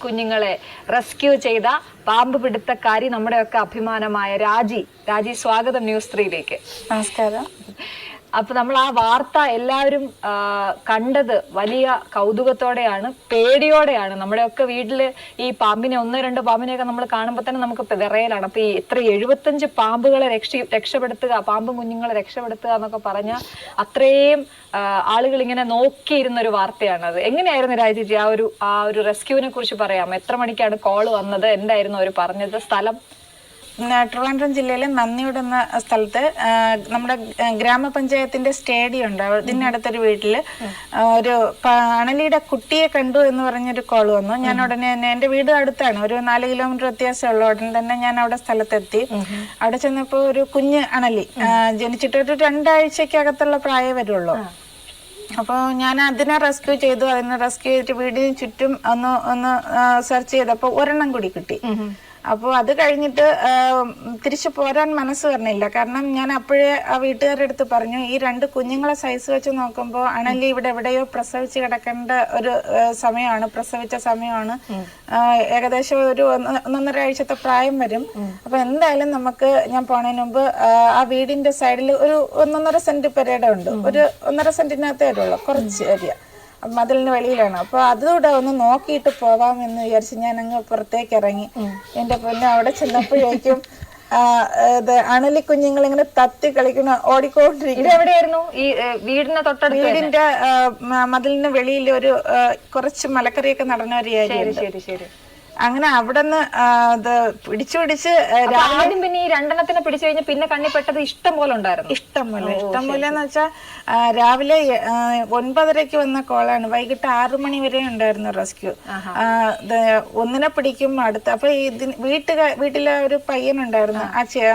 കുഞ്ഞുങ്ങളെ റെസ്ക്യൂ ചെയ്ത പാമ്പ് പിടുത്തക്കാരി നമ്മുടെയൊക്കെ അഭിമാനമായ രാജി സ്വാഗതം ന്യൂസ് 3യിലേക്ക്. നമസ്കാരം. അപ്പൊ നമ്മൾ ആ വാർത്ത എല്ലാവരും കണ്ടത് വലിയ കൗതുകത്തോടെയാണ്, പേടിയോടെയാണ്. നമ്മുടെയൊക്കെ വീട്ടില് ഈ പാമ്പിനെ 1-2 പാമ്പിനെയൊക്കെ നമ്മൾ കാണുമ്പോൾ തന്നെ നമുക്ക് വിറയലാണ്. അപ്പൊ ഈ എത്ര 75 പാമ്പുകളെ രക്ഷപ്പെടുത്തുക, പാമ്പ് കുഞ്ഞുങ്ങളെ രക്ഷപ്പെടുത്തുക എന്നൊക്കെ പറഞ്ഞ അത്രയും ആളുകൾ ഇങ്ങനെ നോക്കിയിരുന്ന ഒരു വാർത്തയാണത്. എങ്ങനെയായിരുന്നു രാജേജി ആ ഒരു റെസ്ക്യൂവിനെ കുറിച്ച് പറയാം? എത്ര മണിക്കാണ് കോള് വന്നത്? എന്തായിരുന്നു അവർ പറഞ്ഞത്? സ്ഥലം? ട്രിവാൻഡ്രം ജില്ലയിലെ നന്ദിയോട് എന്ന സ്ഥലത്ത് നമ്മുടെ ഗ്രാമപഞ്ചായത്തിന്റെ സ്റ്റേഡിയം ഉണ്ട്. ഇതിനടുത്തൊരു വീട്ടില് ഒരു അണലിയുടെ കുട്ടിയെ കണ്ടു എന്ന് പറഞ്ഞൊരു കോൾ വന്നു. ഞാൻ ഉടനെ തന്നെ, എന്റെ വീട് അടുത്താണ്, ഒരു 4 കിലോമീറ്റർ വ്യത്യാസമുള്ള ഉടനെ തന്നെ ഞാൻ അവിടെ സ്ഥലത്തെത്തി. അവിടെ ചെന്നപ്പോ ഒരു കുഞ്ഞ് അണലി ജനിച്ചിട്ട് ഒരു 2 ആഴ്ചക്കകത്തുള്ള പ്രായം വരുള്ളൂ. അപ്പോൾ ഞാൻ അതിനെ റെസ്ക്യൂ ചെയ്തു. അതിനെ റെസ്ക്യൂ ചെയ്തിട്ട് വീടിന് ചുറ്റും ഒന്ന് സെർച്ച് ചെയ്തപ്പോൾ ഒരെണ്ണം കൂടി കിട്ടി. അപ്പോൾ അത് കഴിഞ്ഞിട്ട് തിരിച്ചു പോരാൻ മനസ്സ് വരണില്ല. കാരണം ഞാൻ അപ്പോഴേ ആ വീട്ടുകാരുടെ അടുത്ത് പറഞ്ഞു, ഈ 2 കുഞ്ഞുങ്ങളെ സൈസ് വെച്ച് നോക്കുമ്പോൾ അണലി ഇവിടെ എവിടെയോ പ്രസവിച്ച് കിടക്കേണ്ട ഒരു സമയമാണ്, പ്രസവിച്ച സമയമാണ്. ഏകദേശം ഒരു 1.5 ആഴ്ചത്തെ പ്രായം വരും. അപ്പൊ എന്തായാലും നമുക്ക്, ഞാൻ പോണതിന് മുമ്പ് ആ വീടിന്റെ സൈഡിൽ ഒരു 1.5 സെന്റ് പെരയുടെ ഉണ്ട്. ഒരു 1.5 സെന്റിനകത്തേ വരുള്ളൂ, കുറച്ച് ഏരിയ, മതിലിന് വെളിയിലാണ്. അപ്പൊ അതുകൂടെ ഒന്ന് നോക്കിയിട്ട് പോവാം എന്ന് വിചാരിച്ച് ഞാൻ അങ്ങ് പുറത്തേക്ക് ഇറങ്ങി. എന്റെ പൊന്നെ, അവിടെ ചെന്നപ്പോഴേക്കും അണലി കുഞ്ഞുങ്ങൾ ഇങ്ങനെ തത്തി കളിക്കുന്ന, ഓടിക്കൊണ്ടിരിക്കുന്നു. എവിടെയായിരുന്നു? ഈ വീടിന്റെ തൊട്ടടുത്ത്, വീടിന്റെ മതിലിന് വെളിയിൽ ഒരു കുറച്ച് മലക്കറിയൊക്കെ നടന്ന ഒരു ഏരിയ. അങ്ങനെ അവിടെ നിന്ന് പിടിച്ച് ആദ്യം പിന്നെ ഈ 2 പിടിച്ചു കഴിഞ്ഞാൽ പിന്നെ കണ്ണിപ്പെട്ടത് ഇഷ്ടം പോലെ ഉണ്ടായിരുന്നു. ഇഷ്ടം പോലെ എന്ന് വെച്ചാൽ രാവിലെ 9:30 വന്ന കോളാണ്. വൈകിട്ട് 6 മണി വരെ ഉണ്ടായിരുന്നു റെസ്ക്യൂ. ഒന്നിനെ പിടിക്കും അടുത്ത്. അപ്പൊ വീട്ടിലെ ഒരു പയ്യനുണ്ടായിരുന്നു,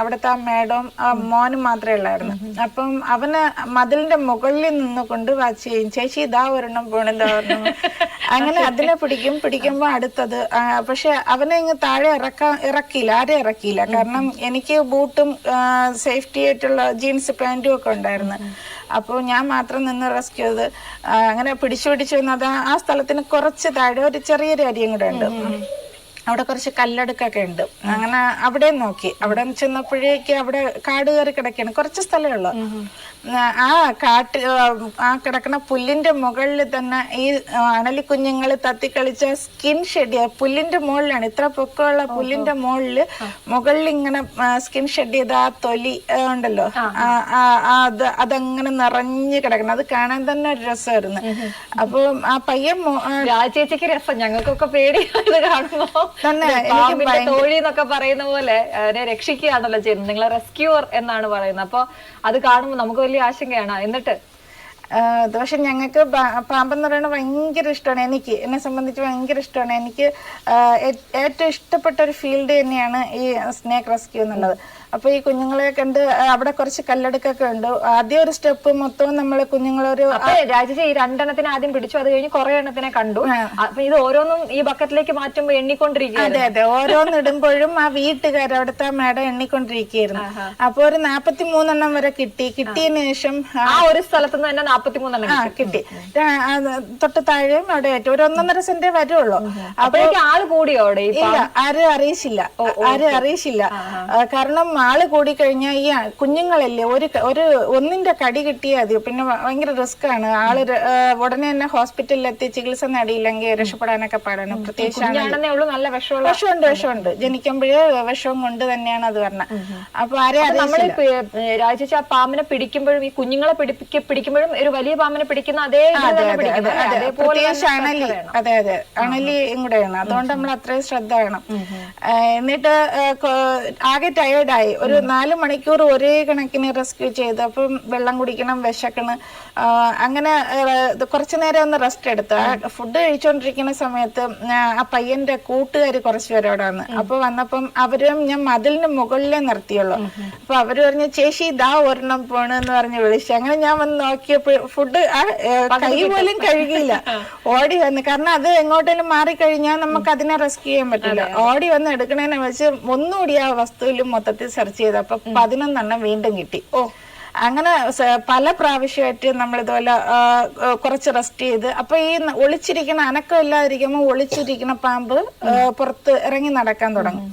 അവിടുത്തെ ആ മേഡവും മോനും മാത്രമേ ഉള്ളായിരുന്നു. അപ്പം അവന് മതിലിന്റെ മുകളിൽ നിന്നുകൊണ്ട് വാച്ച് ചെയ്യും, ചേച്ചി ഇതാ ഒരെണ്ണം പോണെന്താ ഒരെണ്ണം. അങ്ങനെ അതിനെ പിടിക്കുമ്പോ അടുത്തത്. പക്ഷെ അവനെ ഇങ്ങ് താഴെ ഇറക്കിയില്ല, ആരെ ഇറക്കിയില്ല. കാരണം എനിക്ക് ബൂട്ടും സേഫ്റ്റി ആയിട്ടുള്ള ജീൻസ് പാൻറ്റും ഒക്കെ ഉണ്ടായിരുന്നു. അപ്പോൾ ഞാൻ മാത്രം നിന്ന് റെസ്ക്യൂ ചെയ്ത് അങ്ങനെ പിടിച്ചു വന്നത് ആ സ്ഥലത്തിന് കുറച്ച് താഴെ ഒരു ചെറിയൊരു ഏരിയയും കൂടെ ഉണ്ട്. അവിടെ കുറച്ച് കല്ലടുക്കൊക്കെ ഉണ്ട്. അങ്ങനെ അവിടെ നോക്കി. അവിടെ ചെന്നപ്പോഴേക്ക് അവിടെ കാട് കയറി കിടക്കുകയാണ്, കുറച്ച് സ്ഥലമേ ഉള്ളൂ. ആ കിടക്കുന്ന പുല്ലിന്റെ മുകളിൽ തന്നെ ഈ അണലി കുഞ്ഞുങ്ങൾ തത്തിക്കളിച്ച സ്കിൻ ഷെഡ്, പുല്ലിന്റെ മുകളിലാണ്, ഇത്ര പൊക്കമുള്ള പുല്ലിന്റെ മുകളിൽ ഇങ്ങനെ സ്കിൻ ഷെഡ് ചെയ്ത ആ തൊലി ഉണ്ടല്ലോ, അതങ്ങനെ നിറഞ്ഞു കിടക്കണം. അത് കാണാൻ തന്നെ ഒരു രസമായിരുന്നു. അപ്പൊ ആ പയ്യൻ, ചേച്ചിക്ക് രസം, ഞങ്ങൾക്കൊക്കെ പേടി കാണുമ്പോ തോഴി എന്നൊക്കെ പറയുന്ന പോലെ രക്ഷിക്കുകയാണല്ലോ ചെയ്യുന്നത്. നിങ്ങളെ റെസ്ക്യൂർ എന്നാണ് പറയുന്നത്. അപ്പൊ അത് കാണുമ്പോൾ നമുക്ക് വലിയ ആശങ്കയാണ്. എന്നിട്ട് പക്ഷെ ഞങ്ങൾക്ക് പാമ്പെന്ന് പറയുന്നത് ഭയങ്കര ഇഷ്ടമാണ്. എന്നെ സംബന്ധിച്ച് ഭയങ്കര ഇഷ്ടമാണ്. എനിക്ക് ഏറ്റവും ഇഷ്ടപ്പെട്ട ഒരു ഫീൽഡ് തന്നെയാണ് ഈ സ്നേക്ക് റെസ്ക്യൂ എന്നുള്ളത്. അപ്പൊ ഈ കുഞ്ഞുങ്ങളെ കണ്ട് അവിടെ കുറച്ച് കല്ലടുക്കൊക്കെ ഉണ്ട്. ആദ്യം ഒരു സ്റ്റെപ്പ് മൊത്തവും നമ്മള് കുഞ്ഞുങ്ങളൊരു രാജേജി ഈ 2 ആദ്യം പിടിച്ചു, അത് കഴിഞ്ഞ് കുറെ എണ്ണത്തിനെ കണ്ടു. അപ്പൊ ഇത് ഓരോന്നും ഈ ബക്കറ്റിലേക്ക് മാറ്റുമ്പോ എണ്ണിക്കൊണ്ടിരിക്കുക. അതെ, ഓരോന്നിടുമ്പോഴും ആ വീട്ടുകാർ, അവിടുത്തെ മേഡം എണ്ണിക്കൊണ്ടിരിക്കുകയായിരുന്നു. അപ്പൊ ഒരു 43 എണ്ണം വരെ കിട്ടിയതിനു ശേഷം ആ ഒരു സ്ഥലത്ത് നിന്ന് തന്നെ 43 എണ്ണം കിട്ടി. തൊട്ട് താഴെയും അവിടെ ഏറ്റവും ഒരു 1.5 സെന്റ് വരുള്ളൂ. അപ്പോഴേക്ക് ആള് കൂടിയോ അവിടെ? ഇല്ല, ആരും അറിയിച്ചില്ല. കാരണം ആള് കൂടിക്കഴിഞ്ഞാൽ ഈ കുഞ്ഞുങ്ങളല്ലേ, ഒന്നിന്റെ കടി കിട്ടിയാൽ മതി, പിന്നെ ഭയങ്കര റിസ്ക് ആണ്. ആള് ഉടനെ തന്നെ ഹോസ്പിറ്റലിൽ എത്തി ചികിത്സ നേടിയില്ലെങ്കിൽ രക്ഷപ്പെടാനൊക്കെ പാടാണ്. പ്രത്യേകിച്ച് നല്ല വിഷമുണ്ട്. ജനിക്കുമ്പോഴേ വിഷം കൊണ്ട് തന്നെയാണ് അത് പറഞ്ഞത്. അപ്പൊ രാജേച്ചി ആ പാമ്പിനെ പിടിക്കുമ്പോഴും ഈ കുഞ്ഞുങ്ങളെ പിടിക്കുമ്പോഴും ഒരു വലിയ പാമ്പിനെ പിടിക്കുന്ന അതേ അണലി, അതെ അണലിയും കൂടെയാണ്. അതുകൊണ്ട് നമ്മൾ അത്രയും ശ്രദ്ധ വേണം. എന്നിട്ട് ആകെ ടയേർഡായി. ഒരു 4 മണിക്കൂർ ഒരേ കണക്കിന് റെസ്ക്യൂ ചെയ്ത്. അപ്പം വെള്ളം കുടിക്കണം, വിശക്കണം. അങ്ങനെ കുറച്ചു നേരം ഒന്ന് റെസ്റ്റ് എടുത്ത് ഫുഡ് കഴിച്ചോണ്ടിരിക്കുന്ന സമയത്ത് ആ പയ്യന്റെ കൂട്ടുകാർ കുറച്ച് പേരോടാണ്. അപ്പൊ വന്നപ്പം അവരും ഞാൻ മതിലിന് മുകളിലേ നിർത്തിയുള്ളൂ. അപ്പൊ അവര് പറഞ്ഞു, ചേച്ചി ഇതാ ഒരെണ്ണം പോണെന്ന് പറഞ്ഞ് വിളിച്ചു. അങ്ങനെ ഞാൻ വന്ന് നോക്കിയപ്പോ ഫുഡ് കൈ പോലും കഴുകിയില്ല, ഓടി വന്ന്. കാരണം അത് എങ്ങോട്ടേലും മാറിക്കഴിഞ്ഞാൽ നമുക്ക് അതിനെ റെസ്ക്യൂ ചെയ്യാൻ പറ്റില്ല. ഓടി വന്ന് എടുക്കണേനെ വെച്ച് ഒന്നുകൂടി ആ വസ്തുവിലും മൊത്തത്തിൽ സെർച്ച് ചെയ്ത് അപ്പൊ 11 എണ്ണം വീണ്ടും കിട്ടി. അങ്ങനെ പല പ്രാവശ്യമായിട്ട് നമ്മളിതുപോലെ കുറച്ച് റെസ്റ്റ് ചെയ്ത് അപ്പൊ ഈ ഒളിച്ചിരിക്കണ അനക്കം ഇല്ലാതിരിക്കുമ്പോൾ ഒളിച്ചിരിക്കണ പാമ്പ് പുറത്ത് ഇറങ്ങി നടക്കാൻ തുടങ്ങും.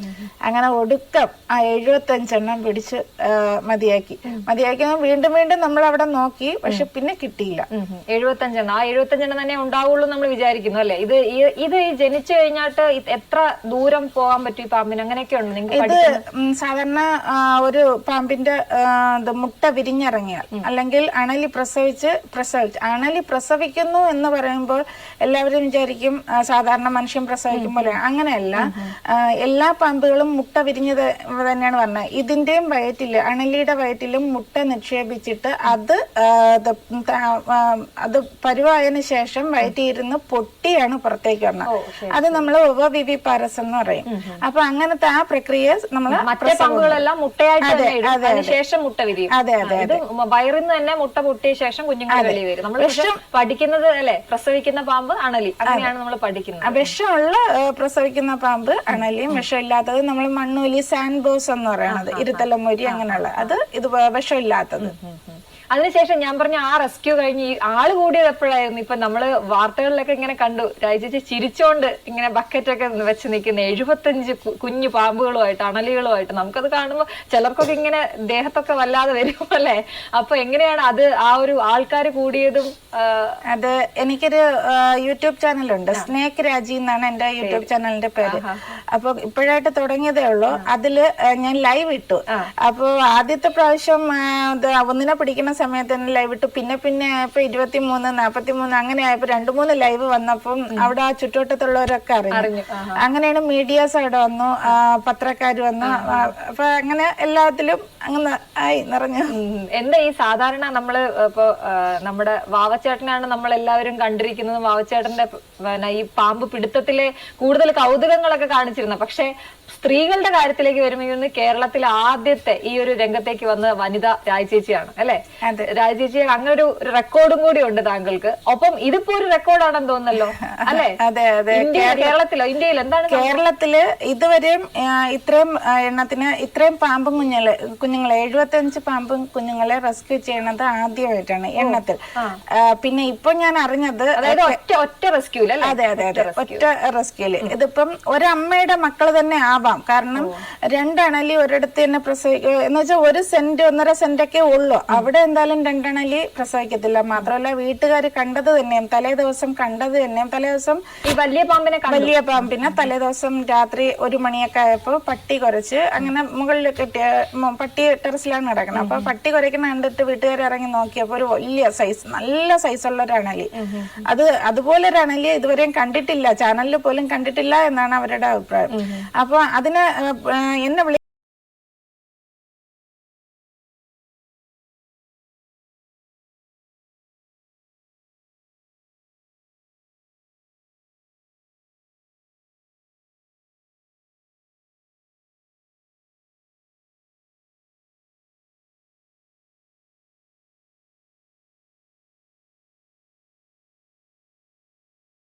അങ്ങനെ ഒടുക്കം ആ 75 പിടിച്ച് മതിയാക്കി വീണ്ടും വീണ്ടും നമ്മൾ അവിടെ നോക്കി, പക്ഷെ പിന്നെ കിട്ടിയില്ല. 75 ആ 75 തന്നെ ഉണ്ടാവുള്ളൂ നമ്മൾ വിചാരിക്കുന്നു അല്ലെ? ഇത് ജനിച്ചു കഴിഞ്ഞാട്ട് എത്ര ദൂരം പോകാൻ പറ്റും ഈ പാമ്പിന്? അങ്ങനെയൊക്കെ ഉണ്ട് ഇത് സാധാരണ ഒരു പാമ്പിന്റെ മുട്ട വിരിഞ്ഞിറങ്ങിയാൽ അല്ലെങ്കിൽ അണലി അണലി പ്രസവിക്കുന്നു എന്ന് പറയുമ്പോൾ എല്ലാവരും വിചാരിക്കും സാധാരണ മനുഷ്യൻ പ്രസവിക്കും പോലെ. അങ്ങനെയല്ല, എല്ലാ പാമ്പുകളും മുട്ട വിരിഞ്ഞത് തന്നെയാണ് പറഞ്ഞത്. ഇതിന്റെയും വയറ്റില്, അണലിയുടെ വയറ്റിലും മുട്ട നിക്ഷേപിച്ചിട്ട് അത് പരുവായതിനു ശേഷം വയറ്റിയിരുന്ന് പൊട്ടിയാണ് പുറത്തേക്ക് വന്നത്. അത് നമ്മൾ ഓവോവിവിപാരസ് എന്ന് പറയും. അപ്പൊ അങ്ങനത്തെ ആ പ്രക്രിയ നമ്മൾ പാമ്പുകളെല്ലാം മുട്ടയായിട്ട് ശേഷം മുട്ട വിരിയും. അതെ അതെ ഇത് വയറിൽ നിന്ന് തന്നെ മുട്ട പൊട്ടിയ ശേഷം കുഞ്ഞുങ്ങൾ വെളി വരും. നമ്മൾ പഠിക്കുന്നത് അല്ലെ, പ്രസവിക്കുന്ന പാമ്പ് അണലി, അങ്ങനെയാണ് നമ്മൾ പഠിക്കുന്നത്. വിഷമുള്ള പ്രസവിക്കുന്ന പാമ്പ് അണലിയും, വിഷമില്ലാത്തത് നമ്മൾ മണ്ണൂലി, സാൻഡ് ബോസ് എന്ന് പറയണത്, ഇരുത്തലമൊരി, അങ്ങനെയുള്ള അത് ഇത് വിഷമില്ലാത്തത്. അതിനുശേഷം ഞാൻ പറഞ്ഞ ആ റെസ്ക്യൂ കഴിഞ്ഞ് ഈ ആള് കൂടിയത് എപ്പോഴായിരുന്നു? ഇപ്പൊ നമ്മള് വാർത്തകളിലൊക്കെ ഇങ്ങനെ കണ്ടു, രാജേച്ചി ചിരിച്ചോണ്ട് ഇങ്ങനെ ബക്കറ്റൊക്കെ വെച്ച് നിൽക്കുന്ന 75 കുഞ്ഞു പാമ്പുകളുമായിട്ട്, അണലികളുമായിട്ട്. നമുക്കത് കാണുമ്പോൾ ചിലർക്കൊക്കെ ഇങ്ങനെ ദേഹത്തൊക്കെ വല്ലാതെ വരും അല്ലെ? അപ്പൊ എങ്ങനെയാണ് അത് ആ ഒരു ആൾക്കാർ കൂടിയതും? അത് എനിക്കൊരു യൂട്യൂബ് ചാനലുണ്ട്, സ്നേക്ക് രാജി എന്നാണ് എന്റെ യൂട്യൂബ് ചാനലിന്റെ പേര്. അപ്പൊ ഇപ്പോഴായിട്ട് തുടങ്ങിയതേ ഉള്ളൂ. അതില് ഞാൻ ലൈവ് ഇട്ടു. അപ്പൊ ആദ്യത്തെ പ്രാവശ്യം ഒന്നിനെ പിടിക്കുന്ന സമയത്ത് തന്നെ ലൈവ് ഇട്ടു. പിന്നെ ഇപ്പൊ 23, 43 അങ്ങനെ ആയപ്പോ 2-3 ലൈവ് വന്നപ്പം അവിടെ ആ ചുറ്റുവട്ടത്തുള്ളവരൊക്കെ അറിഞ്ഞു. അങ്ങനെയാണ് മീഡിയാസ് അവിടെ വന്നു, പത്രക്കാര് വന്നു. അപ്പൊ അങ്ങനെ എല്ലാത്തിലും അങ്ങനെ ആയി നിറഞ്ഞു. എന്താ ഈ സാധാരണ നമ്മള് ഇപ്പൊ നമ്മുടെ വാവച്ചേട്ടനാണ് നമ്മൾ എല്ലാവരും കണ്ടിരിക്കുന്നത്. വാവച്ചേട്ടന്റെ ഈ പാമ്പ് പിടുത്തത്തിലെ കൂടുതൽ കൗതുകങ്ങളൊക്കെ കാണിച്ചിരുന്നത്. പക്ഷെ സ്ത്രീകളുടെ കാര്യത്തിലേക്ക് വരുമ്പോൾ കേരളത്തിലെ ആദ്യത്തെ ഈ ഒരു രംഗത്തേക്ക് വന്ന വനിത രാജചേച്ചിയാണ് അല്ലെ? രാജചേച്ചി അങ്ങനെ ഒരു റെക്കോർഡും കൂടി ഉണ്ട് താങ്കൾക്ക്. ഒപ്പം ഇതിപ്പോ ഒരു റെക്കോർഡാണെന്ന് തോന്നല്ലോ അല്ലെ? അതെ അതെ. കേരളത്തിലോ ഇന്ത്യയിൽ എന്താണ്? കേരളത്തില് ഇതുവരെയും ഇത്രയും എണ്ണത്തിന് ഇത്രയും പാമ്പും കുഞ്ഞുങ്ങളെ 75 പാമ്പും കുഞ്ഞുങ്ങളെ റെസ്ക്യൂ ചെയ്യണത് ആദ്യമായിട്ടാണ് എണ്ണത്തിൽ. പിന്നെ ഇപ്പൊ ഞാൻ അറിഞ്ഞത് ഒറ്റ റെസ്ക്യൂല്. അതെ അതെ അതെ, ഒറ്റ റെസ്ക്യൂല്. ഇതിപ്പം ഒരമ്മയുടെ മക്കള് തന്നെ ആവാം. കാരണം 2 അണലി ഒരിടത്ത് തന്നെ പ്രസവിക്കുക എന്ന് വെച്ചാൽ 1 സെന്റ് 1.5 സെന്റ് ഒക്കെ ഉള്ളു. അവിടെ എന്തായാലും 2 അണലി പ്രസവിക്കത്തില്ല. മാത്രമല്ല വീട്ടുകാർ കണ്ടത് തന്നെയും തലേ ദിവസം ഈ വലിയ പാമ്പിനെ തലേ ദിവസം രാത്രി 1 മണിയൊക്കെ ആയപ്പോ പട്ടി കുരച്ച് അങ്ങനെ മുകളിൽ കെട്ടിയ പട്ടി ടെറസിലാണ് നടക്കുന്നത്. അപ്പൊ പട്ടി കുരയ്ക്കുന്ന കണ്ടിട്ട് വീട്ടുകാർ ഇറങ്ങി നോക്കിയപ്പോ ഒരു വലിയ സൈസ്, നല്ല സൈസുള്ള ഒരു അണലി. അതുപോലെ ഒരു അണലി ഇതുവരെയും കണ്ടിട്ടില്ല, ചാനലിൽ പോലും കണ്ടിട്ടില്ല എന്നാണ് അവരുടെ അഭിപ്രായം. അപ്പൊ അതിന് എന്നെ